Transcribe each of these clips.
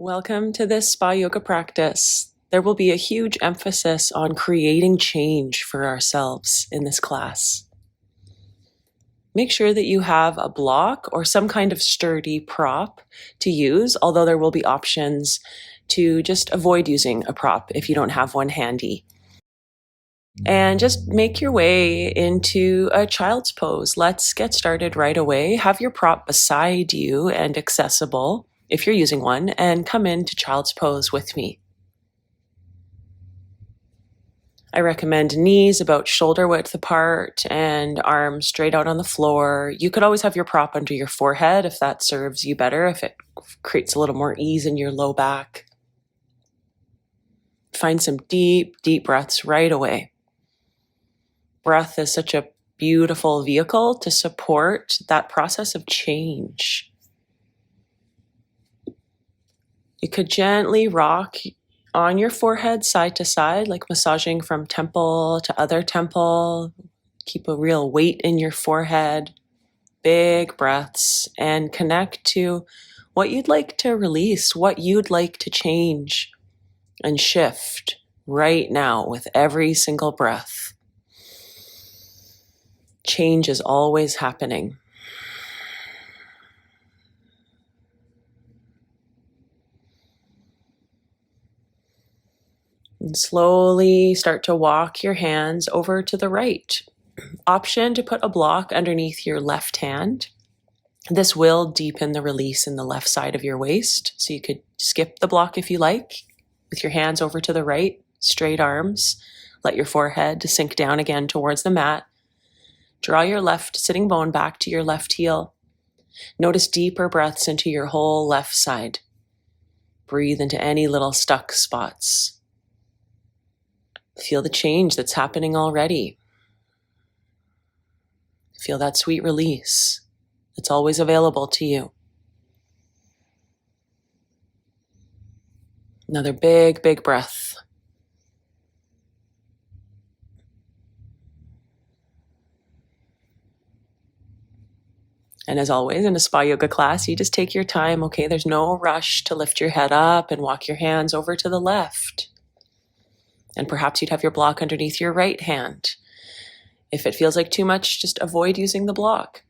Welcome to this spa yoga practice. There will be a huge emphasis on creating change for ourselves in this class. Make sure that you have a block or some kind of sturdy prop to use, although there will be options to just avoid using a prop if you don't have one handy. And just make your way into a child's pose. Let's get started right away. Have your prop beside you and accessible if you're using one, and come into child's pose with me. I recommend knees about shoulder width apart and arms straight out on the floor. You could always have your prop under your forehead if that serves you better, if it creates a little more ease in your low back. Find some deep, deep breaths right away. Breath is such a beautiful vehicle to support that process of change. You could gently rock on your forehead side to side, like massaging from temple to other temple. Keep a real weight in your forehead, big breaths, and connect to what you'd like to release, what you'd like to change and shift right now with every single breath. Change is always happening. And slowly start to walk your hands over to the right. Option to put a block underneath your left hand. This will deepen the release in the left side of your waist. So you could skip the block if you like, with your hands over to the right, straight arms. Let your forehead sink down again towards the mat. Draw your left sitting bone back to your left heel. Notice deeper breaths into your whole left side. Breathe into any little stuck spots. Feel the change that's happening already. Feel that sweet release that's always available to you. Another big, big breath. And as always, in a spa yoga class, you just take your time, okay? There's no rush to lift your head up and walk your hands over to the left. And perhaps you'd have your block underneath your right hand. If it feels like too much, just avoid using the block.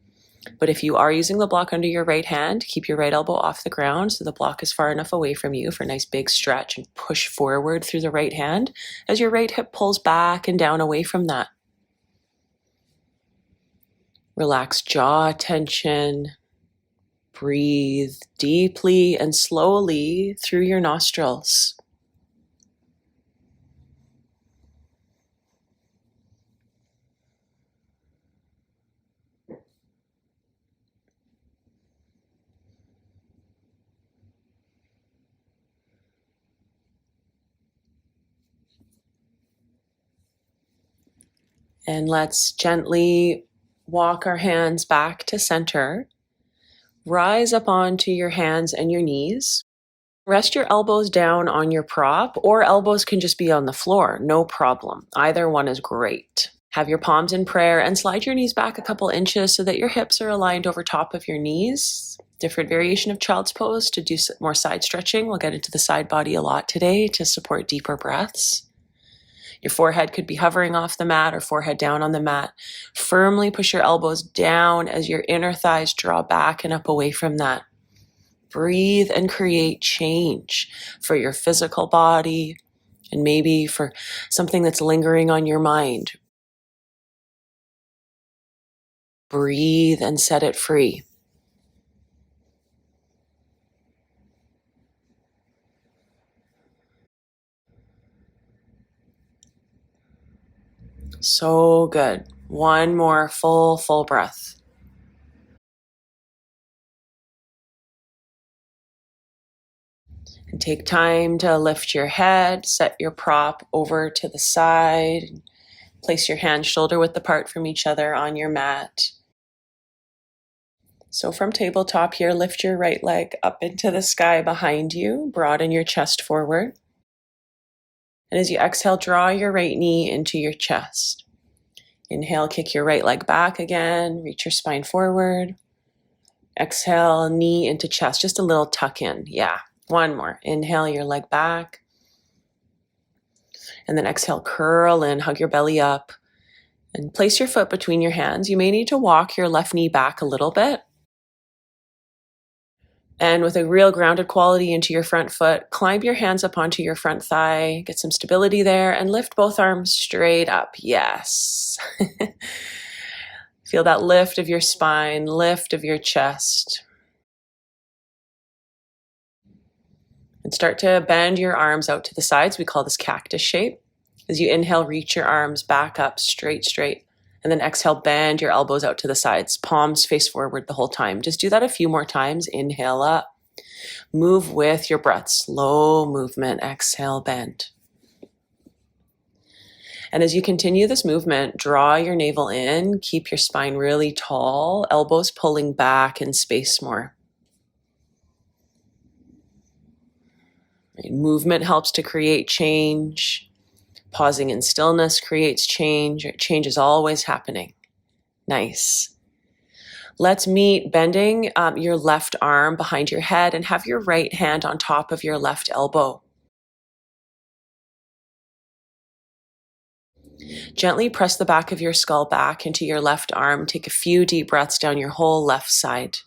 But if you are using the block under your right hand, keep your right elbow off the ground so the block is far enough away from you for a nice big stretch, and push forward through the right hand as your right hip pulls back and down away from that. Relax jaw tension. Breathe deeply and slowly through your nostrils. And let's gently walk our hands back to center. Rise up onto your hands and your knees. Rest your elbows down on your prop, or elbows can just be on the floor, no problem. Either one is great. Have your palms in prayer and slide your knees back a couple inches so that your hips are aligned over top of your knees. Different variation of child's pose to do more side stretching. We'll get into the side body a lot today to support deeper breaths. Your forehead could be hovering off the mat or forehead down on the mat. Firmly push your elbows down as your inner thighs draw back and up away from that. Breathe and create change for your physical body and maybe for something that's lingering on your mind. Breathe and set it free. So good. One more full breath. And take time to lift your head, set your prop over to the side, place your hands shoulder width apart from each other on your mat. So from tabletop here, lift your right leg up into the sky behind you, broaden your chest forward. And as you exhale, draw your right knee into your chest. Inhale, kick your right leg back again, reach your spine forward. Exhale, knee into chest, just a little tuck in. Yeah. One more. Inhale your leg back. And then exhale, curl in, hug your belly up, and place your foot between your hands. You may need to walk your left knee back a little bit. And with a real grounded quality into your front foot, climb your hands up onto your front thigh, get some stability there, and lift both arms straight up. Yes. Feel that lift of your spine, lift of your chest. And start to bend your arms out to the sides. We call this cactus shape. As you inhale, reach your arms back up, straight. And then exhale, bend your elbows out to the sides. Palms face forward the whole time. Just do that a few more times. Inhale up. Move with your breath. Slow movement. Exhale, bend. And as you continue this movement, draw your navel in. Keep your spine really tall. Elbows pulling back in space more. Movement helps to create change. Pausing in stillness creates change. Change is always happening. Nice. Let's meet bending your left arm behind your head and have your right hand on top of your left elbow. Gently press the back of your skull back into your left arm. Take a few deep breaths down your whole left side.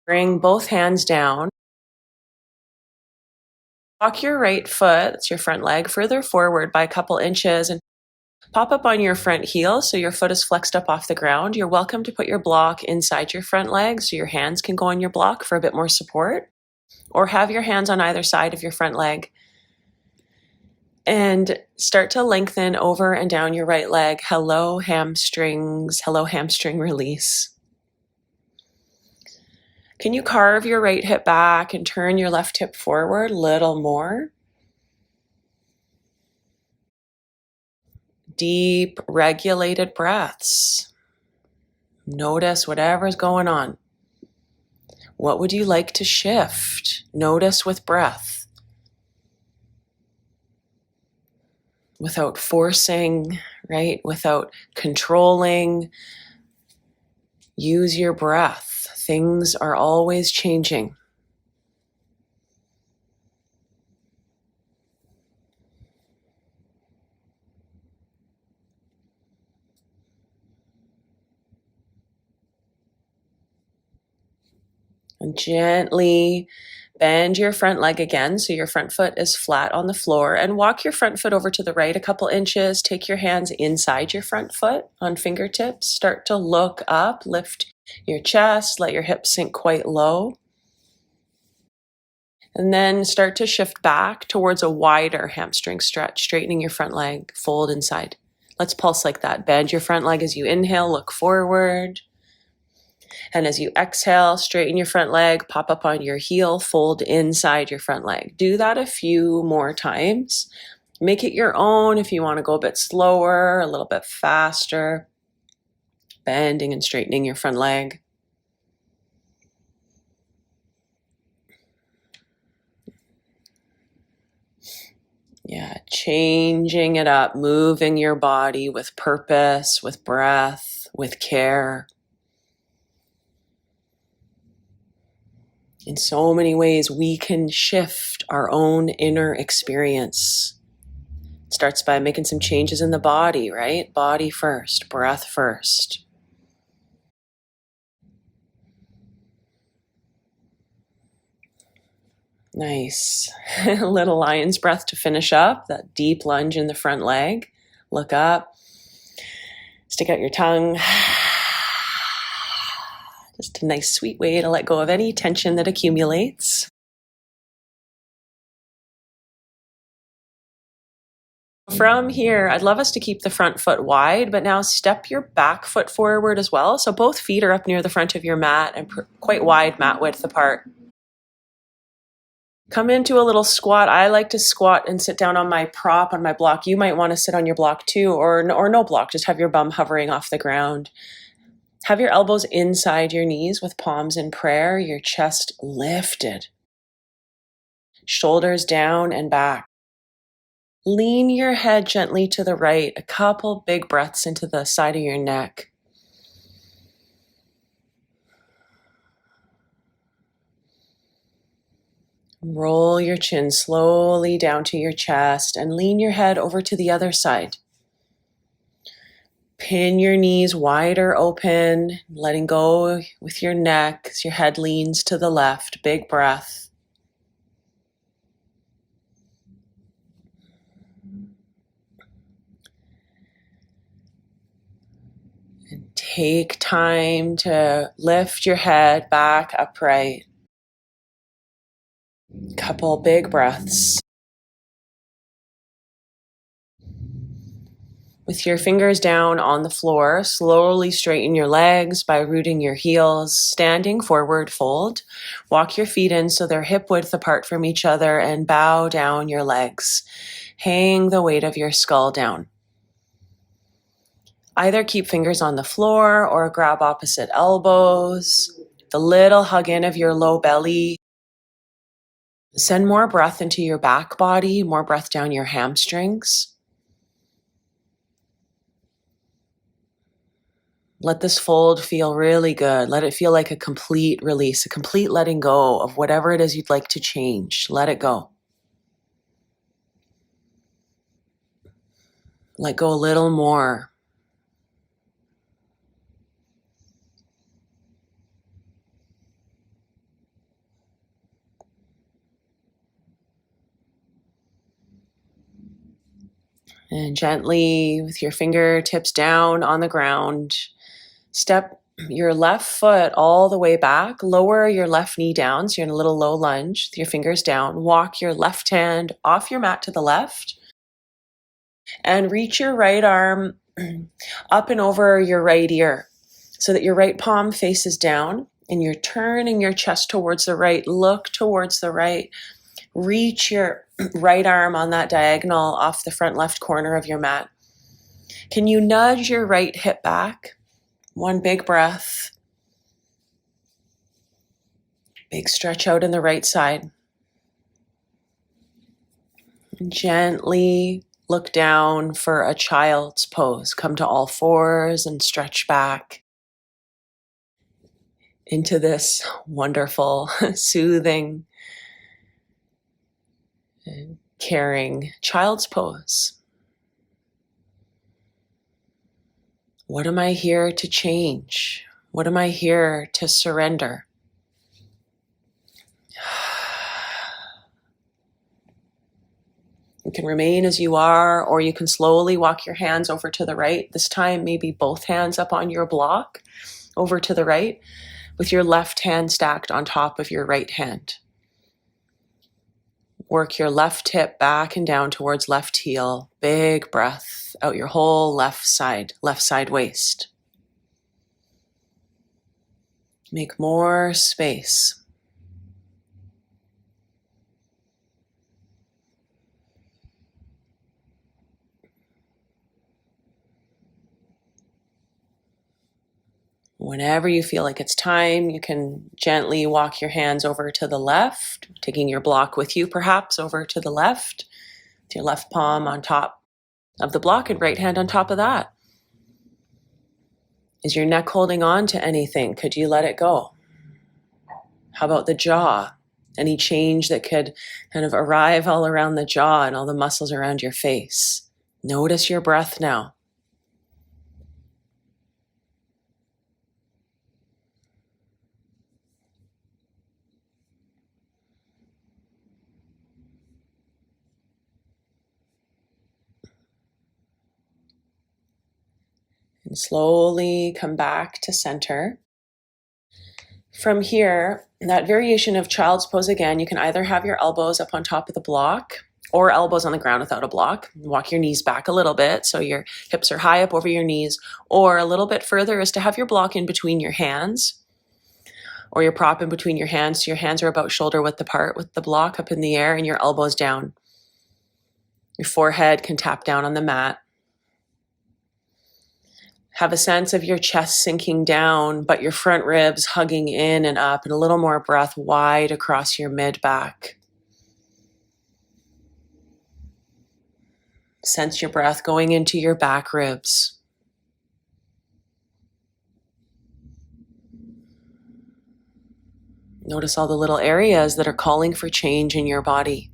Bring both hands down. Walk your right foot, that's your front leg, further forward by a couple inches and pop up on your front heel so your foot is flexed up off the ground. You're welcome to put your block inside your front leg so your hands can go on your block for a bit more support, or have your hands on either side of your front leg. And start to lengthen over and down your right leg. Hello, hamstrings. Hello, hamstring release. Can you carve your right hip back and turn your left hip forward a little more? Deep, regulated breaths. Notice whatever's going on. What would you like to shift? Notice with breath. Without forcing, right? Without controlling. Use your breath. Things are always changing. And gently bend your front leg again so your front foot is flat on the floor, and walk your front foot over to the right a couple inches. Take your hands inside your front foot on fingertips. Start to look up, lift your chest, let your hips sink quite low. And then start to shift back towards a wider hamstring stretch, straightening your front leg, fold inside. Let's pulse like that. Bend your front leg as you inhale, look forward. And as you exhale, straighten your front leg, pop up on your heel, fold inside your front leg. Do that a few more times. Make it your own if you want to go a bit slower, a little bit faster. Bending and straightening your front leg. Yeah, changing it up, moving your body with purpose, with breath, with care. In so many ways, we can shift our own inner experience. It starts by making some changes in the body, right? Body first, breath first. Nice. A little lion's breath to finish up. That deep lunge in the front leg. Look up. Stick out your tongue. Just a nice, sweet way to let go of any tension that accumulates. From here, I'd love us to keep the front foot wide, but now step your back foot forward as well. So both feet are up near the front of your mat and quite wide mat width apart. Come into a little squat. I like to squat and sit down on my prop, on my block. You might want to sit on your block too, or no block. Just have your bum hovering off the ground. Have your elbows inside your knees with palms in prayer, your chest lifted, shoulders down and back. Lean your head gently to the right, a couple big breaths into the side of your neck. Roll your chin slowly down to your chest and lean your head over to the other side. Pin your knees wider open, letting go with your neck as your head leans to the left. Big breath. And take time to lift your head back upright. Couple big breaths. With your fingers down on the floor, slowly straighten your legs by rooting your heels, standing forward fold. Walk your feet in so they're hip width apart from each other and bow down your legs. Hang the weight of your skull down. Either keep fingers on the floor or grab opposite elbows. The little hug in of your low belly. Send more breath into your back body, more breath down your hamstrings. Let this fold feel really good. Let it feel like a complete release, a complete letting go of whatever it is you'd like to change. Let it go. Let go a little more. And gently, with your fingertips down on the ground, step your left foot all the way back. Lower your left knee down, so you're in a little low lunge with your fingers down. Walk your left hand off your mat to the left. And reach your right arm up and over your right ear so that your right palm faces down and you're turning your chest towards the right. Look towards the right. Reach your right arm on that diagonal off the front left corner of your mat. Can you nudge your right hip back? One big breath. Big stretch out in the right side. Gently look down for a child's pose. Come to all fours and stretch back into this wonderful, soothing, and caring child's pose. What am I here to change? What am I here to surrender? You can remain as you are, or you can slowly walk your hands over to the right. This time, maybe both hands up on your block, over to the right, with your left hand stacked on top of your right hand. Work your left hip back and down towards left heel. Big breath out your whole left side waist. Make more space. Whenever you feel like it's time, you can gently walk your hands over to the left, taking your block with you perhaps over to the left, with your left palm on top of the block and right hand on top of that. Is your neck holding on to anything? Could you let it go? How about the jaw? Any change that could kind of arrive all around the jaw and all the muscles around your face? Notice your breath now. And slowly come back to center. From here, that variation of child's pose again, you can either have your elbows up on top of the block or elbows on the ground without a block. Walk your knees back a little bit so your hips are high up over your knees, or a little bit further is to have your block in between your hands or your prop in between your hands. So your hands are about shoulder width apart with the block up in the air and your elbows down. Your forehead can tap down on the mat. Have a sense of your chest sinking down, but your front ribs hugging in and up, and a little more breath wide across your mid-back. Sense your breath going into your back ribs. Notice all the little areas that are calling for change in your body.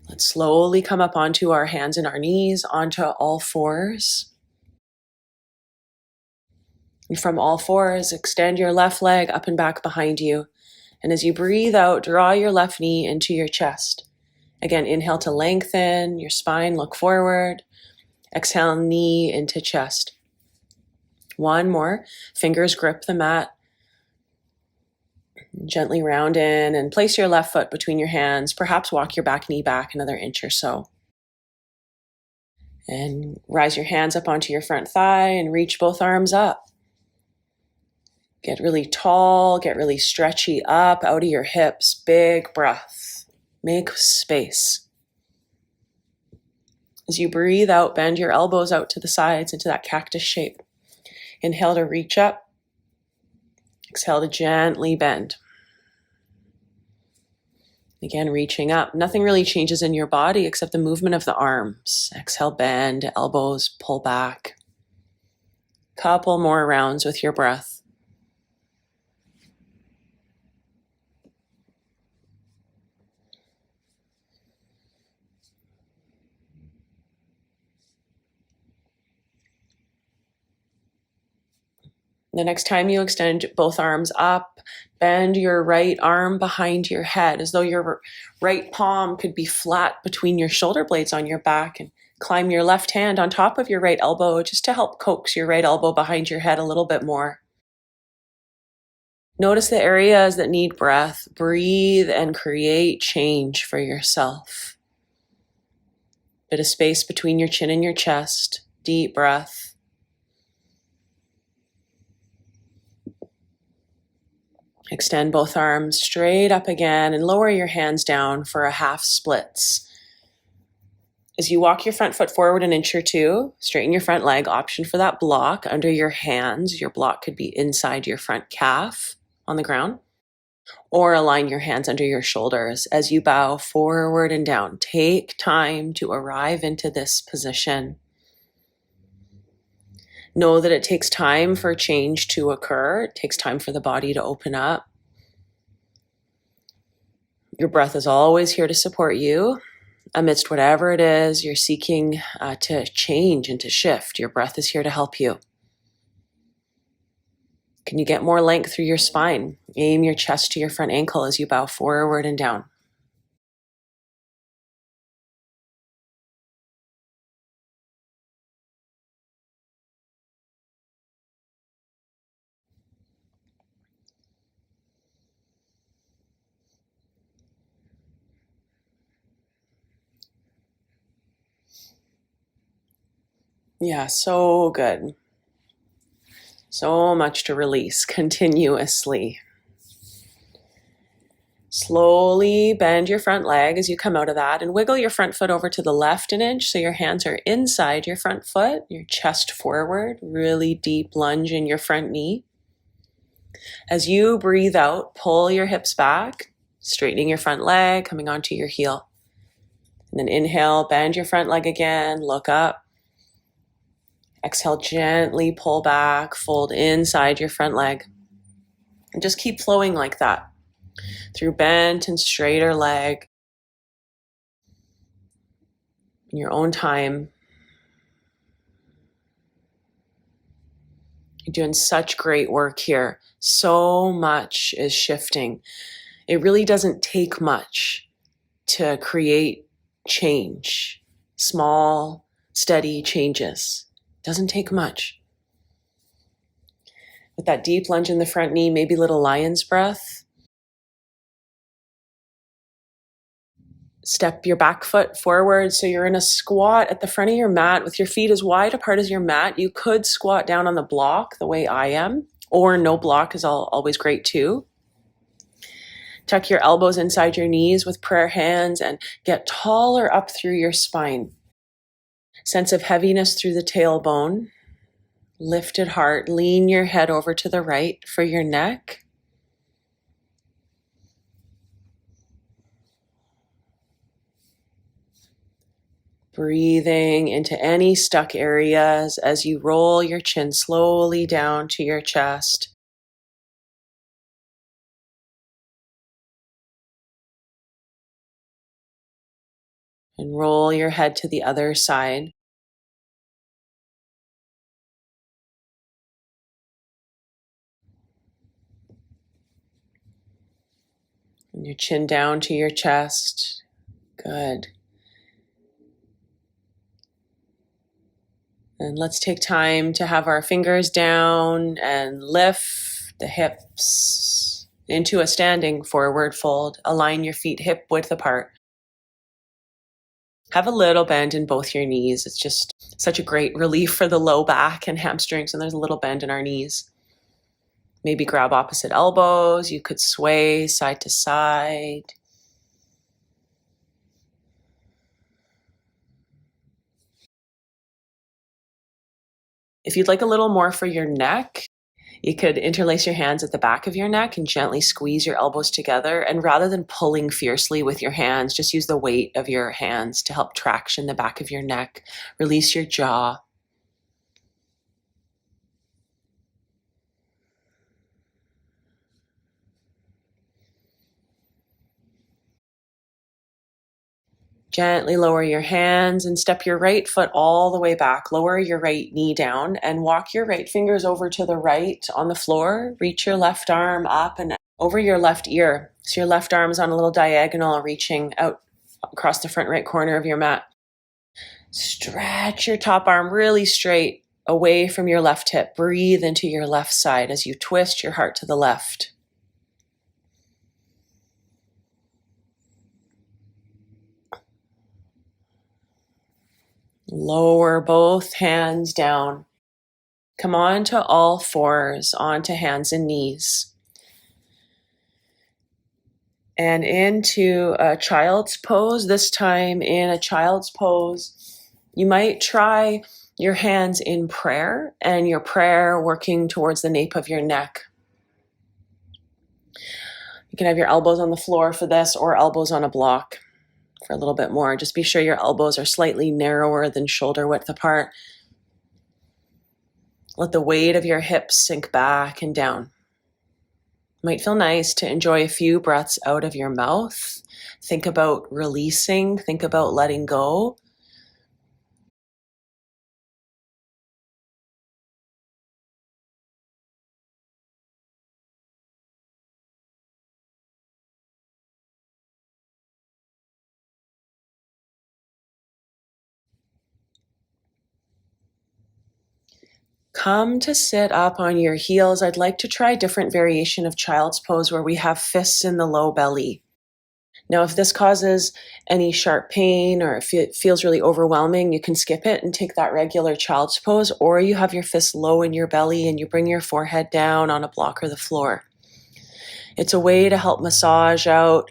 Let's slowly come up onto our hands and our knees, onto all fours. And from all fours, extend your left leg up and back behind you. And as you breathe out, draw your left knee into your chest. Again, inhale to lengthen your spine, look forward. Exhale, knee into chest. One more. Fingers grip the mat. Gently round in and place your left foot between your hands. Perhaps walk your back knee back another inch or so. And rise your hands up onto your front thigh and reach both arms up. Get really tall, get really stretchy up out of your hips. Big breath. Make space. As you breathe out, bend your elbows out to the sides into that cactus shape. Inhale to reach up. Exhale to gently bend. Again, reaching up. Nothing really changes in your body except the movement of the arms. Exhale, bend, elbows, pull back. Couple more rounds with your breath. The next time you extend both arms up, bend your right arm behind your head as though your right palm could be flat between your shoulder blades on your back, and climb your left hand on top of your right elbow just to help coax your right elbow behind your head a little bit more. Notice the areas that need breath. Breathe and create change for yourself. Bit of space between your chin and your chest. Deep breath. Extend both arms straight up again and lower your hands down for a half splits. As you walk your front foot forward an inch or two, straighten your front leg. Option for that block under your hands. Your block could be inside your front calf on the ground, or align your hands under your shoulders as you bow forward and down. Take time to arrive into this position. Know that it takes time for change to occur. It takes time for the body to open up. Your breath is always here to support you amidst whatever it is you're seeking to change and to shift. Your breath is here to help you. Can you get more length through your spine? Aim your chest to your front ankle as you bow forward and down. Yeah, so good. So much to release continuously. Slowly bend your front leg as you come out of that and wiggle your front foot over to the left an inch so your hands are inside your front foot, your chest forward, really deep lunge in your front knee. As you breathe out, pull your hips back, straightening your front leg, coming onto your heel. And then inhale, bend your front leg again, look up. Exhale, gently pull back, fold inside your front leg. And just keep flowing like that through bent and straighter leg in your own time. You're doing such great work here. So much is shifting. It really doesn't take much to create change. Small, steady changes. Doesn't take much. With that deep lunge in the front knee, maybe little lion's breath. Step your back foot forward so you're in a squat at the front of your mat with your feet as wide apart as your mat. You could squat down on the block the way I am, or no block is always great too. Tuck your elbows inside your knees with prayer hands and get taller up through your spine. Sense of heaviness through the tailbone. Lifted heart. Lean your head over to the right for your neck. Breathing into any stuck areas as you roll your chin slowly down to your chest. And roll your head to the other side. And your chin down to your chest. Good. And let's take time to have our fingers down and lift the hips into a standing forward fold. Align your feet hip width apart. Have a little bend in both your knees. It's just such a great relief for the low back and hamstrings, and there's a little bend in our knees. Maybe grab opposite elbows. You could sway side to side. If you'd like a little more for your neck, you could interlace your hands at the back of your neck and gently squeeze your elbows together. And rather than pulling fiercely with your hands, just use the weight of your hands to help traction the back of your neck. Release your jaw. Gently lower your hands and step your right foot all the way back. Lower your right knee down and walk your right fingers over to the right on the floor. Reach your left arm up and over your left ear. So your left arm is on a little diagonal reaching out across the front right corner of your mat. Stretch your top arm really straight away from your left hip. Breathe into your left side as you twist your heart to the left. Lower both hands down. Come on to all fours, onto hands and knees. And into a child's pose. This time in a child's pose, you might try your hands in prayer and your prayer working towards the nape of your neck. You can have your elbows on the floor for this or elbows on a block for a little bit more. Just be sure your elbows are slightly narrower than shoulder width apart. Let the weight of your hips sink back and down. Might feel nice to enjoy a few breaths out of your mouth. Think about releasing, think about letting go. Come to sit up on your heels. I'd like to try a different variation of child's pose where we have fists in the low belly. Now, if this causes any sharp pain or if it feels really overwhelming, you can skip it and take that regular child's pose, or you have your fists low in your belly and you bring your forehead down on a block or the floor. It's a way to help massage out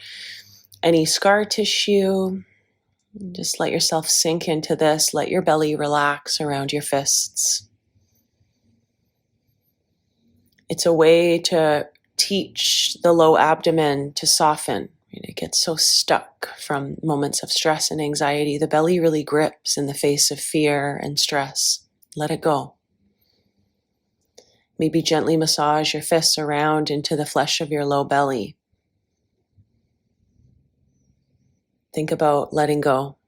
any scar tissue. Just let yourself sink into this. Let your belly relax around your fists. It's a way to teach the low abdomen to soften. It gets so stuck from moments of stress and anxiety. The belly really grips in the face of fear and stress. Let it go. Maybe gently massage your fists around into the flesh of your low belly. Think about letting go.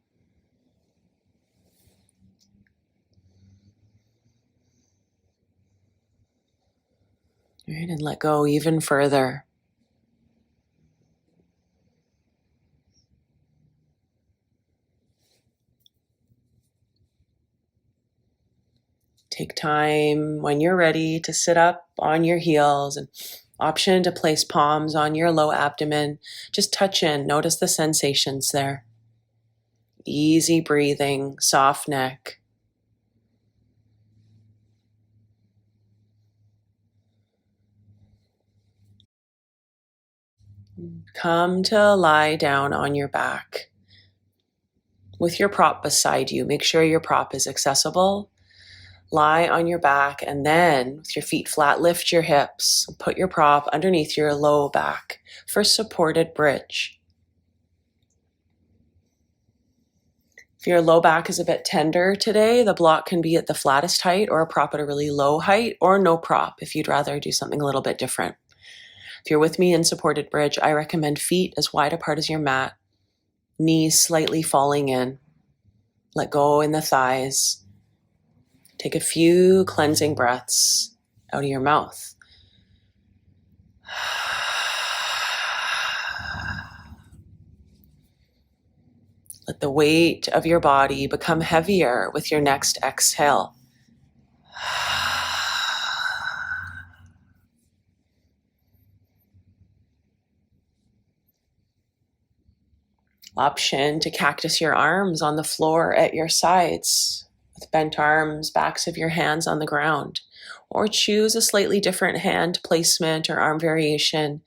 All right, and let go even further. Take time when you're ready to sit up on your heels, and option to place palms on your low abdomen. Just touch in, notice the sensations there. Easy breathing, soft neck. Come to lie down on your back. with your prop beside you. Make sure your prop is accessible. Lie on your back, and then with your feet flat, lift your hips. Put your prop underneath your low back for supported bridge. If your low back is a bit tender today, the block can be at the flattest height or a prop at a really low height, or no prop if you'd rather do something a little bit different. If you're with me in supported bridge, I recommend feet as wide apart as your mat, knees slightly falling in. Let go in the thighs. Take a few cleansing breaths out of your mouth. Let the weight of your body become heavier with your next exhale. Option to cactus your arms on the floor at your sides with bent arms, backs of your hands on the ground, or choose a slightly different hand placement or arm variation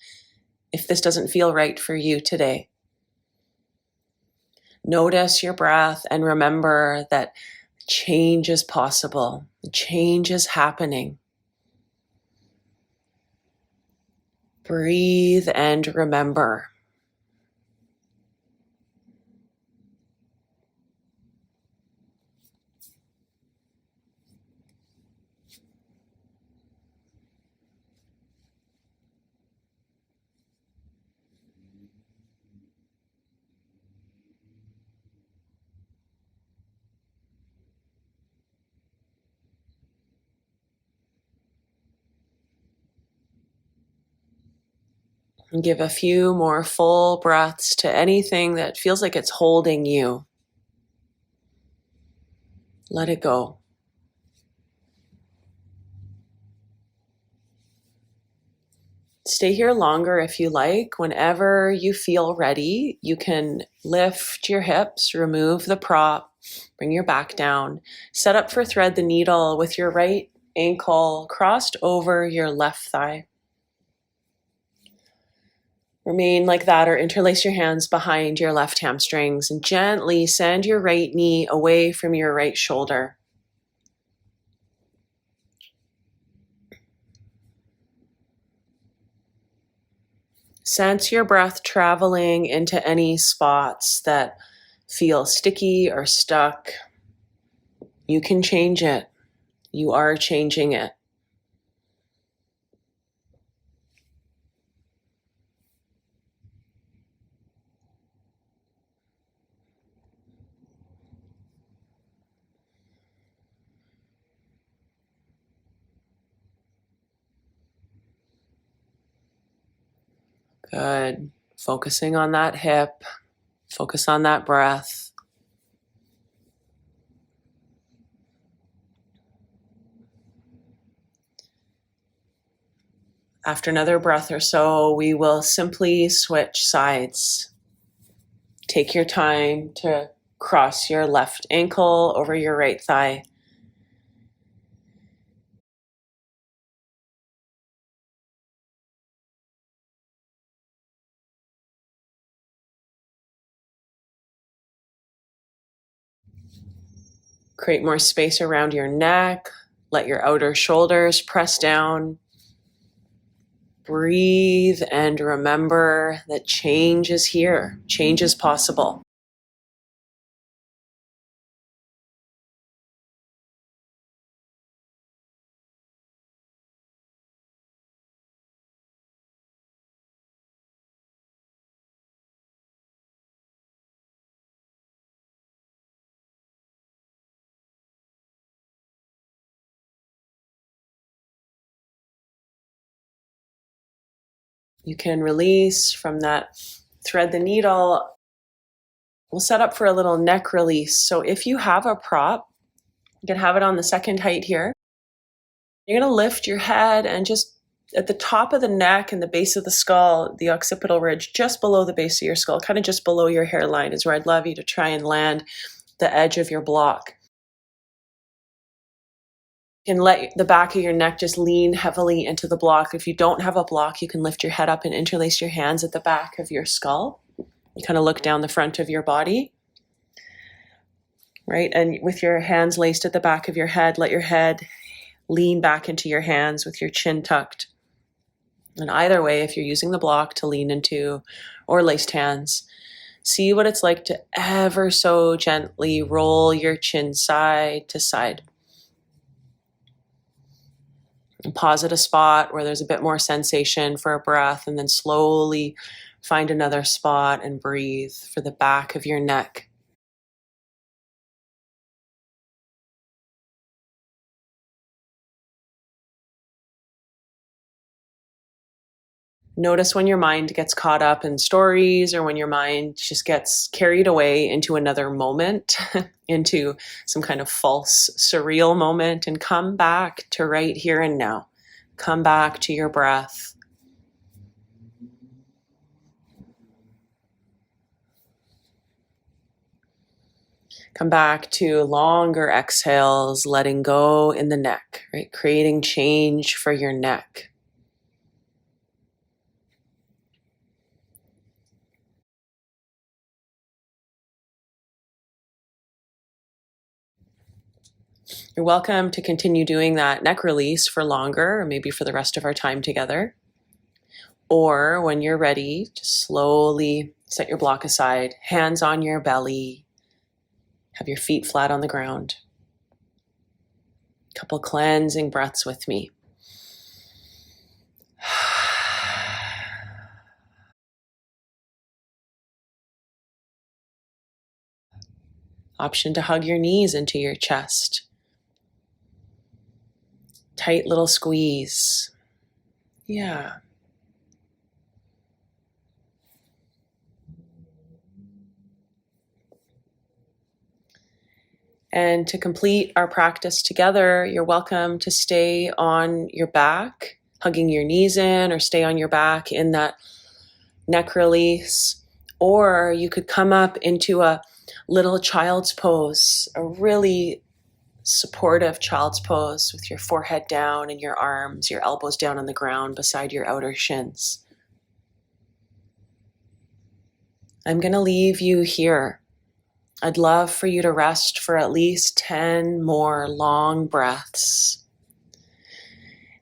if this doesn't feel right for you today. Notice your breath and remember that change is possible. Change is happening. Breathe and remember. And give a few more full breaths to anything that feels like it's holding you. Let it go. Stay here longer if you like. Whenever you feel ready, you can lift your hips, remove the prop, bring your back down. Set up for thread the needle with your right ankle crossed over your left thigh. Remain like that or interlace your hands behind your left hamstrings and gently send your right knee away from your right shoulder. Sense your breath traveling into any spots that feel sticky or stuck. You can change it. You are changing it. Good. Focusing on that hip. Focus on that breath. After another breath or so, we will simply switch sides. Take your time to cross your left ankle over your right thigh. Create more space around your neck. Let your outer shoulders press down. Breathe and remember that change is here. Change is possible. You can release from that thread the needle. We'll set up for a little neck release. So if you have a prop, you can have it on the second height here. You're going to lift your head and just at the top of the neck and the base of the skull, the occipital ridge, just below the base of your skull, kind of just below your hairline is where I'd love you to try and land the edge of your block. You can let the back of your neck just lean heavily into the block. If you don't have a block, you can lift your head up and interlace your hands at the back of your skull. You kind of look down the front of your body. right? And with your hands laced at the back of your head, let your head lean back into your hands with your chin tucked. And either way, if you're using the block to lean into or laced hands, see what it's like to ever so gently roll your chin side to side. And pause at a spot where there's a bit more sensation for a breath, and then slowly find another spot and breathe for the back of your neck. Notice when your mind gets caught up in stories, or when your mind just gets carried away into another moment, into some kind of false, surreal moment, and come back to right here and now. Come back to your breath. Come back to longer exhales, letting go in the neck, right? Creating change for your neck. You're welcome to continue doing that neck release for longer, or maybe for the rest of our time together. Or when you're ready, just slowly set your block aside, hands on your belly, have your feet flat on the ground. A couple cleansing breaths with me. Option to hug your knees into your chest. Tight little squeeze. Yeah. And to complete our practice together, you're welcome to stay on your back, hugging your knees in, or stay on your back in that neck release. Or you could come up into a little child's pose, a really supportive child's pose with your forehead down and your arms, your elbows down on the ground beside your outer shins. I'm going to leave you here. I'd love for you to rest for at least 10 more long breaths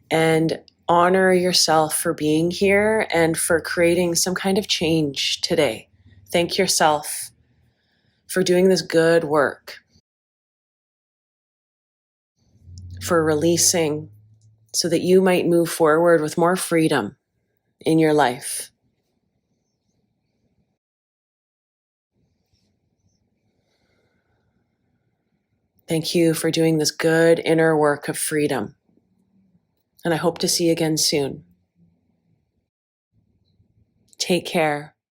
and honor yourself for being here and for creating some kind of change today. Thank yourself for doing this good work, for releasing so that you might move forward with more freedom in your life. Thank you for doing this good inner work of freedom. And I hope to see you again soon. Take care.